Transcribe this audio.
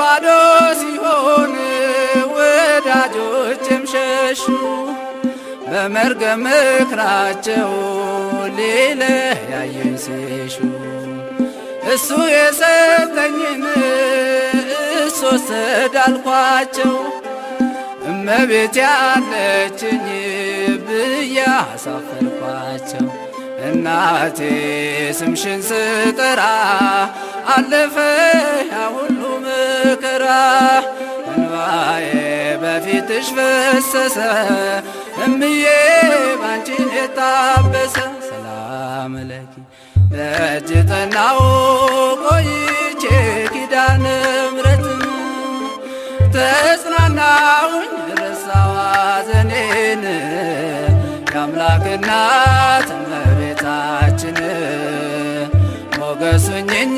ባዶ ሲሆን ወዳጆችም ሸሹ በመርገም ምክራቸው ሊለያዩኝ ሲሹ እሱ የሰጠኝን እሱ ወሰደ አልኳቸው እመቤት ያለችኝ ብዬ አሳፈርኳቸው እናቴ ስምሽን ስጠራ አለፈ ያ ሁሉ መከራ እንባዬ በፊትሽ ፈሰሰ እምዬ ባንቺን የታበሰ ሰላም ለኪ ደጅ ጠናው ቆይቼ ኪዳነ ምሕረትን ተጽናናሁኝ ረሳሁ ሐዘኔን የአምላክ እናት እመቤታችን ሞገስ ሁኚኝ